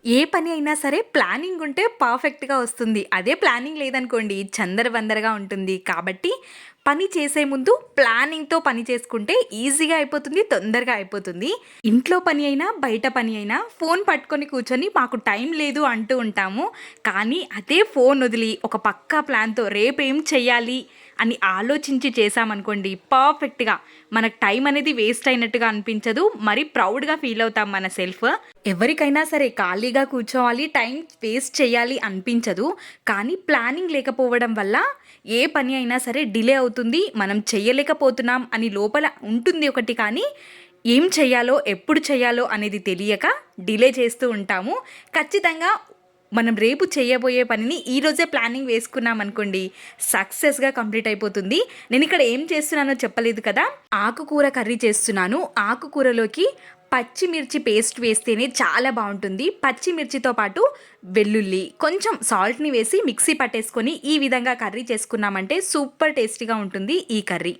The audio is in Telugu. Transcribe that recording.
ఏ పని అయినా సరే ప్లానింగ్ ఉంటే పర్ఫెక్ట్‌గా వస్తుంది. అదే ప్లానింగ్ లేదనుకోండి చిందరవందరగా ఉంటుంది. కాబట్టి పని చేసే ముందు ప్లానింగ్‌తో పని చేసుకుంటే ఈజీగా అయిపోతుంది. తొందరగా అయిపోతుంది. ఇంట్లో పని అయినా, బయట పని అయినా ఫోన్ పట్టుకొని కూర్చొని మాకు టైం లేదు అంటూ ఉంటాము. కానీ అదే ఫోన్ వదిలి ఒక పక్కా ప్లాన్‌తో రేపేం చెయ్యాలి అని ఆలోచించి చేశామనుకోండి పర్ఫెక్ట్‌గా మనకు టైం అనేది వేస్ట్ అయినట్టుగా అనిపించదు. మరి ప్రౌడ్‌గా ఫీల్ అవుతాం మన సెల్ఫ్. ఎవరికైనా సరే ఖాళీగా కూర్చోవాలి, టైం వేస్ట్ చేయాలి అనిపించదు. కానీ ప్లానింగ్ లేకపోవడం వల్ల ఏ పని అయినా సరే డిలే అవుతుంది. మనం చెయ్యలేకపోతున్నాం అని లోపల ఉంటుంది ఒకటి కానీ ఏం చెయ్యాలో, ఎప్పుడు చెయ్యాలో అనేది తెలియక డిలే చేస్తూ ఉంటాము. ఖచ్చితంగా మనం రేపు చేయబోయే పనిని ఈరోజే ప్లానింగ్ వేసుకున్నామనుకోండి సక్సెస్‌గా కంప్లీట్ అయిపోతుంది. నేనిక్కడ ఏం చేస్తున్నానో చెప్పలేదు కదా! ఆకుకూర కర్రీ చేస్తున్నాను. ఆకుకూరలోకి పచ్చిమిర్చి పేస్ట్ వేస్తేనే చాలా బావుంటుంది. పచ్చిమిర్చితో పాటు వెల్లుల్లి, కొంచెం సాల్ట్‌ని వేసి మిక్సీ పట్టేసుకొని ఈ విధంగా కర్రీ చేసుకున్నామంటే సూపర్ టేస్టీగా ఉంటుంది ఈ కర్రీ.